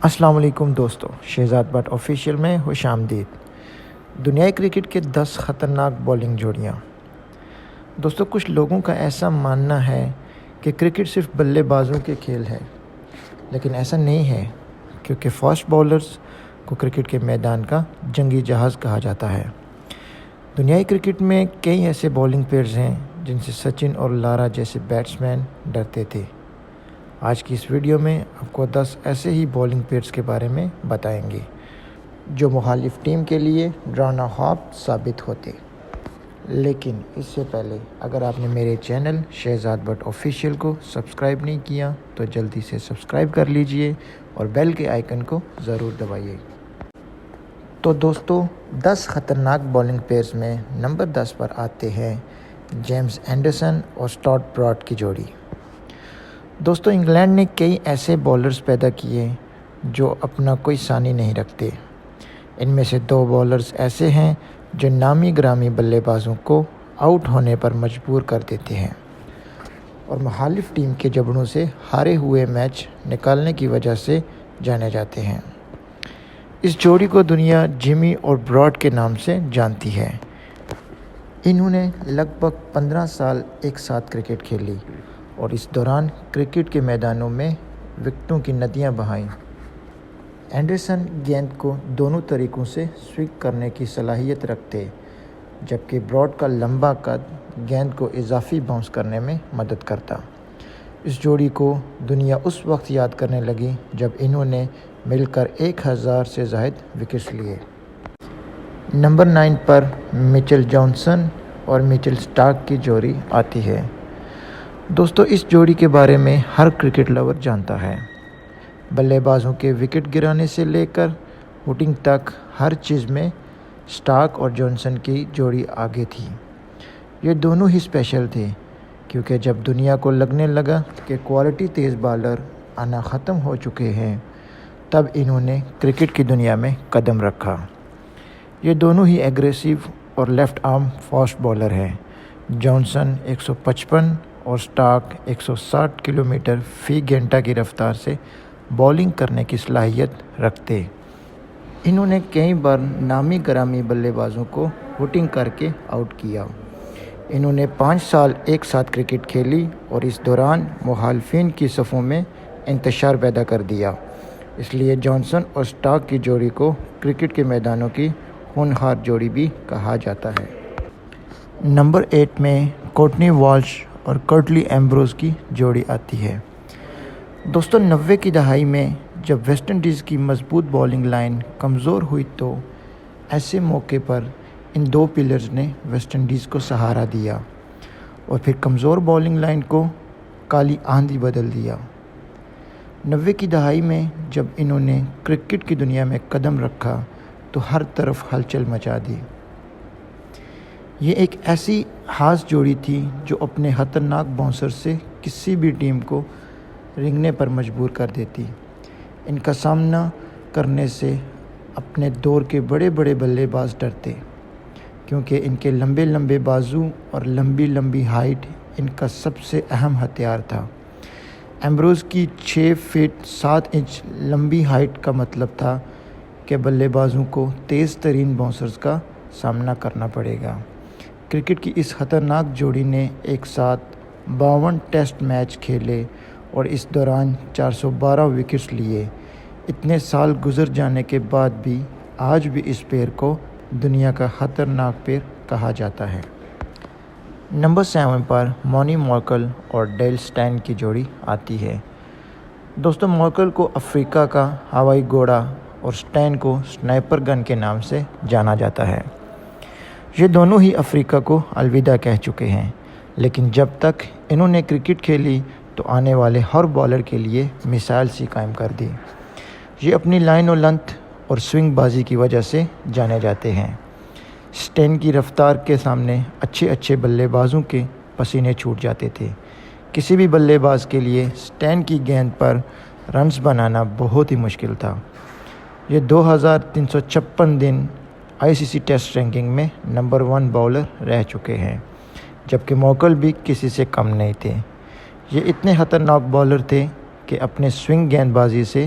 السلام علیکم دوستو، شہزاد بٹ آفیشیل میں خوش آمدید۔ دنیائی کرکٹ کے 10 خطرناک بولنگ جوڑیاں۔ دوستو، کچھ لوگوں کا ایسا ماننا ہے کہ کرکٹ صرف بلے بازوں کے کھیل ہے، لیکن ایسا نہیں ہے، کیونکہ فاسٹ بولرز کو کرکٹ کے میدان کا جنگی جہاز کہا جاتا ہے۔ دنیائی کرکٹ میں کئی ایسے بولنگ پیئرز ہیں جن سے سچن اور لارا جیسے بیٹسمین ڈرتے تھے۔ آج کی اس ویڈیو میں آپ کو 10 ایسے ہی بولنگ پیئرز کے بارے میں بتائیں گے جو مخالف ٹیم کے لیے ڈرانا خواب ثابت ہوتے۔ لیکن اس سے پہلے اگر آپ نے میرے چینل شہزاد بٹ آفیشیل کو سبسکرائب نہیں کیا تو جلدی سے سبسکرائب کر لیجئے اور بیل کے آئیکن کو ضرور دبائیے۔ تو دوستو، 10 خطرناک بولنگ پیئرز میں نمبر 10 پر آتے ہیں جیمز اینڈرسن اور اسٹارٹ براڈ کی جوڑی۔ دوستو، انگلینڈ نے کئی ایسے بولرز پیدا کیے جو اپنا کوئی ثانی نہیں رکھتے۔ ان میں سے 2 بولرز ایسے ہیں جو نامی گرامی بلے بازوں کو آؤٹ ہونے پر مجبور کر دیتے ہیں اور مخالف ٹیم کے جبڑوں سے ہارے ہوئے میچ نکالنے کی وجہ سے جانے جاتے ہیں۔ اس جوڑی کو دنیا جیمی اور براڈ کے نام سے جانتی ہے۔ انہوں نے لگ بھگ 15 سال ایک ساتھ کرکٹ کھیلی اور اس دوران کرکٹ کے میدانوں میں وکٹوں کی ندیاں بہائیں۔ اینڈرسن گیند کو دونوں طریقوں سے سوئنگ کرنے کی صلاحیت رکھتے، جبکہ براڈ کا لمبا قد گیند کو اضافی باؤنس کرنے میں مدد کرتا۔ اس جوڑی کو دنیا اس وقت یاد کرنے لگی جب انہوں نے مل کر 1000 سے زائد وکٹس لیے۔ نمبر 9 پر میچل جانسن اور میچل اسٹارک کی جوڑی آتی ہے۔ دوستو، اس جوڑی کے بارے میں ہر کرکٹ لور جانتا ہے۔ بلے بازوں کے وکٹ گرانے سے لے کر ہٹنگ تک ہر چیز میں اسٹارک اور جانسن کی جوڑی آگے تھی۔ یہ دونوں ہی اسپیشل تھے، کیونکہ جب دنیا کو لگنے لگا کہ کوالٹی تیز بالر آنا ختم ہو چکے ہیں، تب انہوں نے کرکٹ کی دنیا میں قدم رکھا۔ یہ دونوں ہی ایگریسو اور لیفٹ آرم فاسٹ بولر ہیں۔ جانسن 155 اور اسٹارک 160 کلومیٹر فی گھنٹہ کی رفتار سے بولنگ کرنے کی صلاحیت رکھتے۔ انہوں نے کئی بار نامی گرامی بلے بازوں کو ہٹنگ کر کے آؤٹ کیا۔ انہوں نے 5 سال ایک ساتھ کرکٹ کھیلی اور اس دوران مخالفین کی صفوں میں انتشار پیدا کر دیا۔ اس لیے جانسن اور اسٹارک کی جوڑی کو کرکٹ کے میدانوں کی ہونہار جوڑی بھی کہا جاتا ہے۔ نمبر 8 میں کورٹنی والش اور کرٹلی ایمبروز کی جوڑی آتی ہے۔ دوستو، 90 کی دہائی میں جب ویسٹ انڈیز کی مضبوط بولنگ لائن کمزور ہوئی تو ایسے موقع پر ان 2 پلیئرز نے ویسٹ انڈیز کو سہارا دیا اور پھر کمزور بولنگ لائن کو کالی آندھی بدل دیا۔ 90 کی دہائی میں جب انہوں نے کرکٹ کی دنیا میں قدم رکھا تو ہر طرف ہلچل مچا دی۔ یہ ایک ایسی خاص جوڑی تھی جو اپنے خطرناک باؤنسر سے کسی بھی ٹیم کو رنگنے پر مجبور کر دیتی۔ ان کا سامنا کرنے سے اپنے دور کے بڑے بڑے بلے باز ڈرتے، کیونکہ ان کے لمبے لمبے بازو اور لمبی لمبی ہائٹ ان کا سب سے اہم ہتھیار تھا۔ ایمبروز کی 6 فٹ 7 انچ لمبی ہائٹ کا مطلب تھا کہ بلے بازوں کو تیز ترین باؤنسرز کا سامنا کرنا پڑے گا۔ کرکٹ کی اس خطرناک جوڑی نے ایک ساتھ 52 ٹیسٹ میچ کھیلے اور اس دوران 412 وکٹس لیے۔ اتنے سال گزر جانے کے بعد بھی آج بھی اس پیئر کو دنیا کا خطرناک پیئر کہا جاتا ہے۔ نمبر 7 پر مونی مارکل اور ڈیل اسٹین کی جوڑی آتی ہے۔ دوستو، مارکل کو افریقہ کا ہوائی گھوڑا اور اسٹین کو سنائپر گن کے نام سے جانا جاتا ہے۔ یہ دونوں ہی افریقہ کو الوداع کہہ چکے ہیں، لیکن جب تک انہوں نے کرکٹ کھیلی تو آنے والے ہر بالر کے لیے مثال سی قائم کر دی۔ یہ اپنی لائن و لنتھ اور سوئنگ بازی کی وجہ سے جانے جاتے ہیں۔ اسٹین کی رفتار کے سامنے اچھے بلے بازوں کے پسینے چھوٹ جاتے تھے۔ کسی بھی بلے باز کے لیے اسٹین کی گیند پر رنز بنانا بہت ہی مشکل تھا۔ یہ 2356 دن ICC ٹیسٹ رینکنگ میں نمبر 1 باؤلر رہ چکے ہیں، جبکہ مارکل بھی کسی سے کم نہیں تھے۔ یہ اتنے خطرناک باؤلر تھے کہ اپنے سوئنگ گیند بازی سے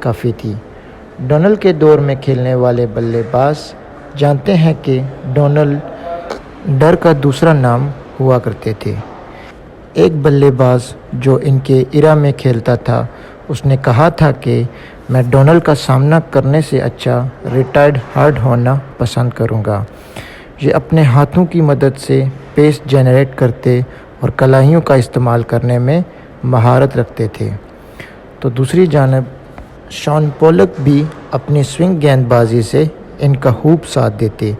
کافی تھی۔ ڈونل کے دور میں کھیلنے والے بلے باز جانتے ہیں کہ ڈونل ڈر کا دوسرا نام ہوا کرتے تھے۔ ایک بلے باز جو ان کے ایرا میں کھیلتا تھا اس نے کہا تھا کہ میں ڈونل کا سامنا کرنے سے اچھا ریٹائرڈ ہارڈ ہونا پسند کروں گا۔ یہ اپنے ہاتھوں کی مدد سے پیس جنریٹ کرتے اور کلاہیوں کا استعمال کرنے میں مہارت رکھتے تھے۔ تو دوسری جانب شان پولک بھی اپنی سوئنگ گیند بازی سے ان کا خوب ساتھ دیتے۔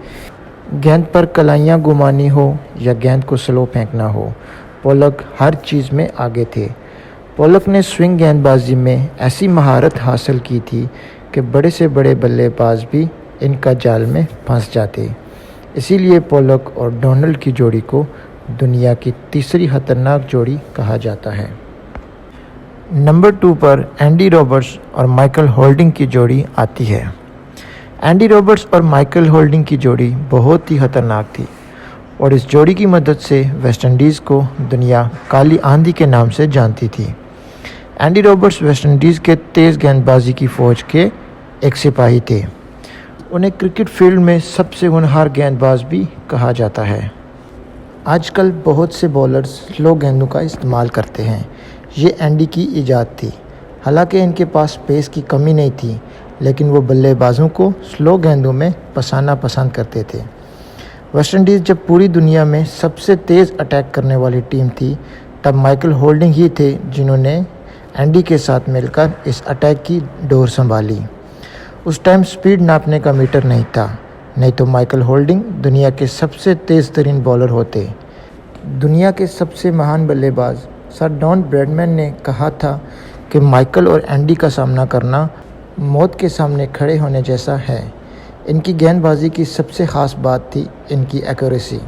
گیند پر کلاہیاں گھمانی ہو یا گیند کو سلو پھینکنا ہو، پولک ہر چیز میں آگے تھے۔ پولک نے سوئنگ گیند بازی میں ایسی مہارت حاصل کی تھی کہ بڑے سے بڑے بلے باز بھی ان کا جال میں پھنس جاتے۔ اسی لیے پولک اور ڈونل کی جوڑی کو دنیا کی تیسری خطرناک جوڑی کہا جاتا ہے۔ نمبر 2 پر اینڈی رابرٹس اور مائیکل ہولڈنگ کی جوڑی آتی ہے۔ اینڈی رابرٹس اور مائیکل ہولڈنگ کی جوڑی بہت ہی خطرناک تھی اور اس جوڑی کی مدد سے ویسٹ انڈیز کو دنیا کالی آندھی کے نام سے جانتی تھی۔ اینڈی رابرٹس ویسٹ انڈیز کے تیز گیند بازی کی فوج کے ایک سپاہی تھے۔ انہیں کرکٹ فیلڈ میں سب سے ہونہار گیند باز بھی کہا جاتا ہے۔ آج کل بہت سے بولرز سلو گیندوں کا استعمال کرتے ہیں، یہ اینڈی کی ایجاد تھی۔ حالانکہ ان کے پاس پیس کی کمی نہیں تھی، لیکن وہ بلے بازوں کو سلو گیندوں میں پھنسانا پسند کرتے تھے۔ ویسٹ انڈیز جب پوری دنیا میں سب سے تیز اٹیک کرنے والی ٹیم تھی، تب مائیکل ہولڈنگ ہی تھے جنہوں نے اینڈی کے ساتھ مل کر اس اٹیک کی ڈور سنبھالی۔ اس ٹائم سپیڈ ناپنے کا میٹر نہیں تھا، نہیں تو مائیکل ہولڈنگ دنیا کے سب سے تیز ترین بولر ہوتے۔ دنیا کے سب سے مہان بلے باز سر ڈان براڈمین نے کہا تھا کہ مائیکل اور اینڈی کا سامنا کرنا موت کے سامنے کھڑے ہونے جیسا ہے۔ ان کی گیند بازی کی سب سے خاص بات تھی ان کی ایکوریسی،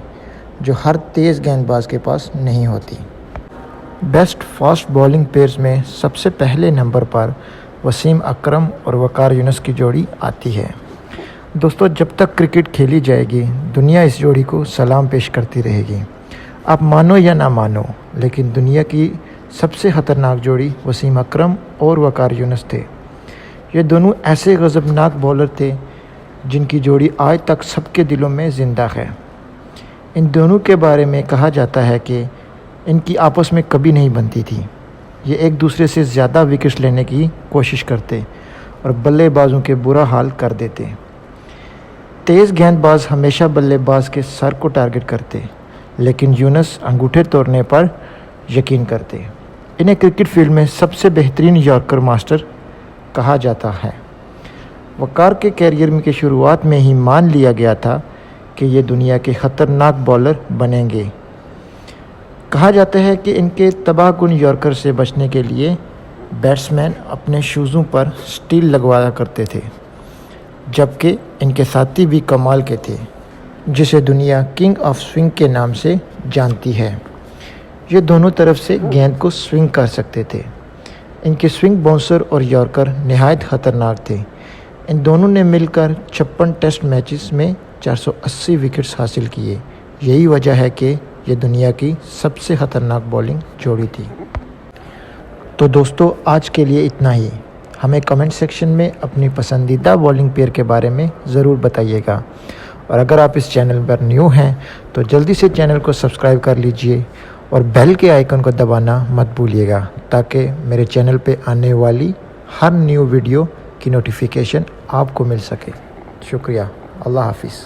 جو ہر تیز گیند باز کے پاس نہیں ہوتی۔ بیسٹ فاسٹ بولنگ پیئرز میں سب سے پہلے نمبر پر وسیم اکرم اور وقار یونس کی جوڑی آتی ہے۔ دوستو، جب تک کرکٹ کھیلی جائے گی دنیا اس جوڑی کو سلام پیش کرتی رہے گی۔ آپ مانو یا نہ مانو، لیکن دنیا کی سب سے خطرناک جوڑی وسیم اکرم اور وقار یونس تھے۔ یہ دونوں ایسے غضبناک بولر تھے جن کی جوڑی آج تک سب کے دلوں میں زندہ ہے۔ ان دونوں کے بارے میں کہا جاتا ہے کہ ان کی آپس میں کبھی نہیں بنتی تھی۔ یہ ایک دوسرے سے زیادہ وکٹس لینے کی کوشش کرتے اور بلے بازوں کے برا حال کر دیتے۔ تیز گیند باز ہمیشہ بلے باز کے سر کو ٹارگٹ کرتے، لیکن یونس انگوٹھے توڑنے پر یقین کرتے۔ انہیں کرکٹ فیلڈ میں سب سے بہترین یارکر ماسٹر کہا جاتا ہے۔ وقار کے کیریئر کی شروعات میں ہی مان لیا گیا تھا کہ یہ دنیا کے خطرناک بولر بنیں گے۔ کہا جاتا ہے کہ ان کے تباہ کن یارکر سے بچنے کے لیے بیٹسمین اپنے شوزوں پر سٹیل لگوایا کرتے تھے، جبکہ ان کے ساتھی بھی کمال کے تھے، جسے دنیا کنگ آف سوئنگ کے نام سے جانتی ہے۔ یہ دونوں طرف سے گیند کو سوئنگ کر سکتے تھے۔ ان کے سوئنگ باؤنسر اور یارکر نہایت خطرناک تھے۔ ان دونوں نے مل کر 56 ٹیسٹ میچز میں 480 وکٹس حاصل کیے۔ یہی وجہ ہے کہ یہ دنیا کی سب سے خطرناک بولنگ جوڑی تھی۔ تو دوستو، آج کے لیے اتنا ہی۔ ہمیں کمنٹ سیکشن میں اپنی پسندیدہ بولنگ پیئر کے بارے میں ضرور بتائیے گا، اور اگر آپ اس چینل پر نیو ہیں تو جلدی سے چینل کو سبسکرائب کر لیجئے اور بیل کے آئیکن کو دبانا مت بھولیے گا، تاکہ میرے چینل پہ آنے والی ہر نیو ویڈیو کی نوٹیفیکیشن آپ کو مل سکے۔ شکریہ۔ اللہ حافظ۔